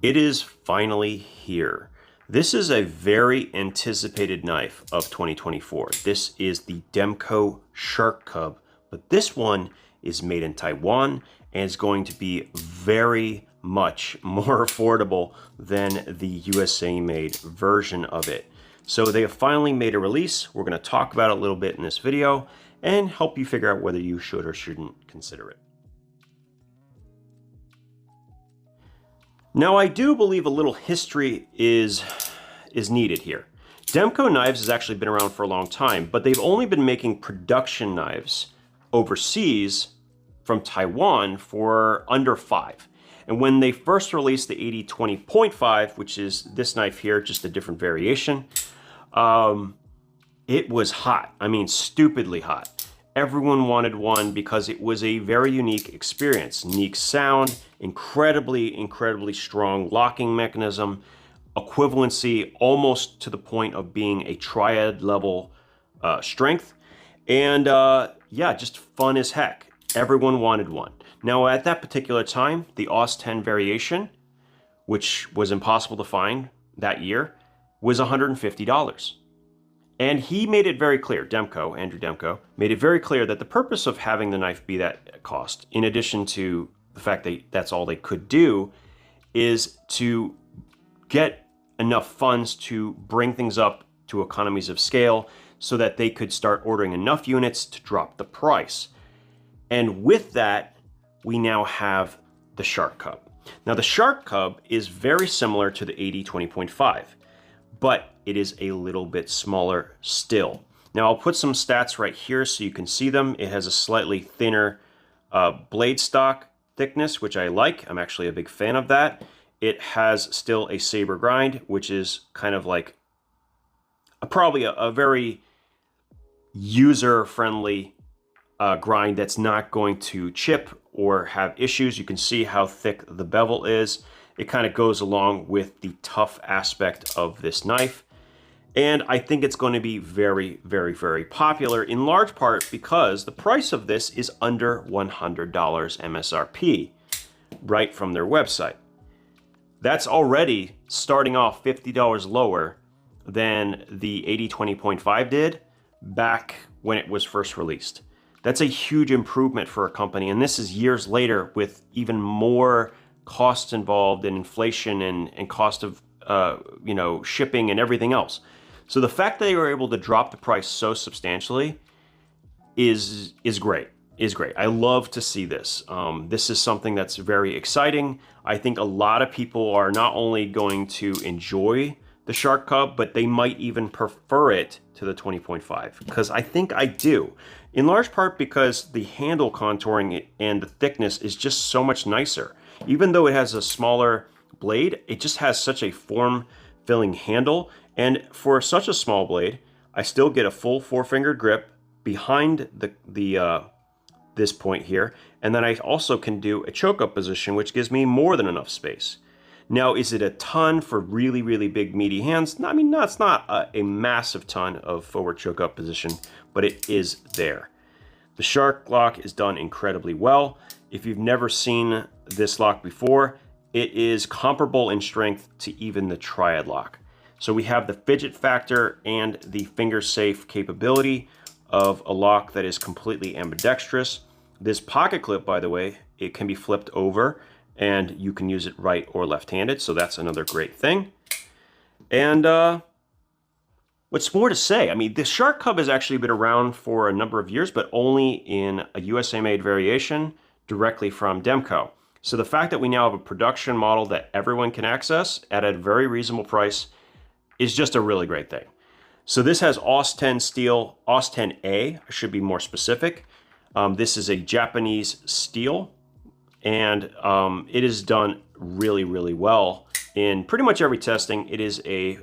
It is finally here. This is a very anticipated knife of 2024. This is the Demco Shark Cub, but this one is made in Taiwan and is going to be very much more affordable than the USA-made version of it. So they have finally made a release. We're going to talk about it a little bit in this video and help you figure out whether you should or shouldn't consider it. Now, I do believe a little history is needed here. Demko Knives has actually been around for a long time, but they've only been making production knives overseas from Taiwan for under 5. And when they first released the 80-20.5, which is this knife here, just a different variation, it was hot. I mean, stupidly hot. Everyone wanted one because it was a very unique experience. Unique sound, incredibly strong locking mechanism, equivalency almost to the point of being a triad level strength, and yeah, just fun as heck. Everyone wanted one. Now at that particular time, the AUS10 variation, which was impossible to find that year, was $150. And he made it very clear, Andrew Demko, made it very clear that the purpose of having the knife be that cost, in addition to the fact that that's all they could do, is to get enough funds to bring things up to economies of scale so that they could start ordering enough units to drop the price. And with that, we now have the Shark Cub. Now the Shark Cub is very similar to the 80-20.5, but it is a little bit smaller still. Now I'll put some stats right here so you can see them. It has a slightly thinner blade stock thickness, which I like. I'm actually a big fan of that. It has still a saber grind, which is kind of like probably a very user-friendly grind that's not going to chip or have issues. You can see how thick the bevel is. It kind of goes along with the tough aspect of this knife. And I think it's going to be very popular, in large part because the price of this is under $100 MSRP, right from their website. That's already starting off $50 lower than the 80-20.5 did back when it was first released. That's a huge improvement for a company, and this is years later with even more costs involved in inflation and cost of you know, shipping and everything else. So the fact that they were able to drop the price so substantially is great. I love to see this. This is something that's very exciting. I think a lot of people are not only going to enjoy the Shark Cub, but they might even prefer it to the 20.5, because I think I do. In large part because the handle contouring and the thickness is just so much nicer. Even though it has a smaller blade, it just has such a form-filling handle. And for such a small blade, I still get a full 4-finger grip behind this point here. And then I also can do a choke-up position, which gives me more than enough space. Now, is it a ton for really big, meaty hands? I mean, no, it's not a massive ton of forward choke-up position, but it is there. The Shark lock is done incredibly well. If you've never seen this lock before, it is comparable in strength to even the Triad lock. So we have the fidget factor and the finger safe capability of a lock that is completely ambidextrous. This pocket clip, by the way, it can be flipped over and you can use it right or left-handed, so that's another great thing. And what's more to say? I mean, the Shark Cub has actually been around for a number of years, but only in a USA-made variation directly from Demco. So the fact that we now have a production model that everyone can access at a very reasonable price is just a really great thing. So this has AUS10 steel, AUS10A, I should be more specific. This is a Japanese steel, and it is done really well in pretty much every testing. It is a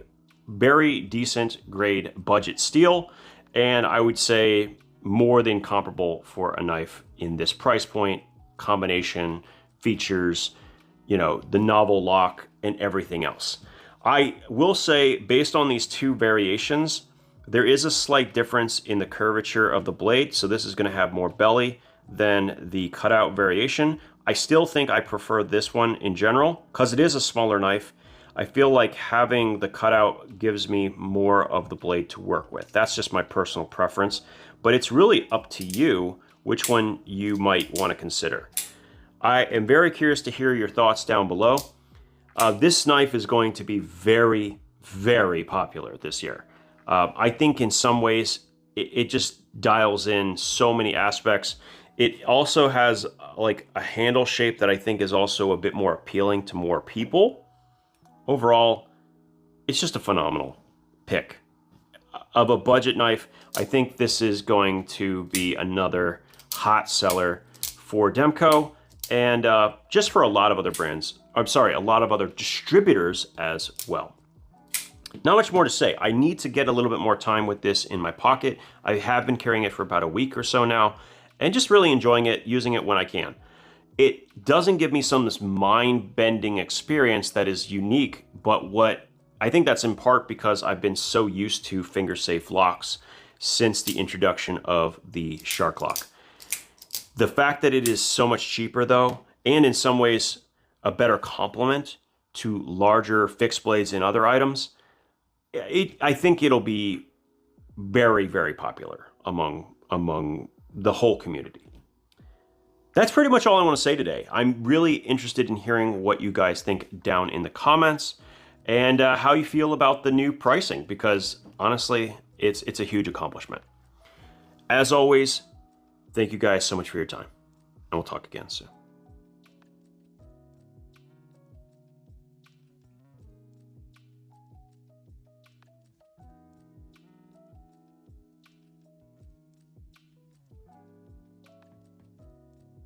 very decent grade budget steel, and I would say more than comparable for a knife in this price point, combination, features, you know, the novel lock and everything else. I will say, based on these two variations, there is a slight difference in the curvature of the blade. So this is going to have more belly than the cutout variation. I still think I prefer this one in general because it is a smaller knife. I feel like having the cutout gives me more of the blade to work with. That's just my personal preference, but it's really up to you which one you might want to consider. I am very curious to hear your thoughts down below. This knife is going to be very, very popular this year. I think in some ways it just dials in so many aspects. It also has like a handle shape that I think is also a bit more appealing to more people. Overall, it's just a phenomenal pick. Of a budget knife, I think this is going to be another hot seller for Demco and just for a lot of other brands. I'm sorry, a lot of other distributors as well. Not much more to say. I need to get a little bit more time with this in my pocket. I have been carrying it for about a week or so now and just really enjoying it, using it when I can. It doesn't give me some of this mind-bending experience that is unique, but what I think that's in part because I've been so used to finger-safe locks since the introduction of the Shark lock. The fact that it is so much cheaper though, and in some ways a better complement to larger fixed blades and other items, I think it'll be very, very popular among the whole community. That's pretty much all I want to say today. I'm really interested in hearing what you guys think down in the comments and how you feel about the new pricing, because honestly, it's a huge accomplishment. As always, thank you guys so much for your time, and we'll talk again soon.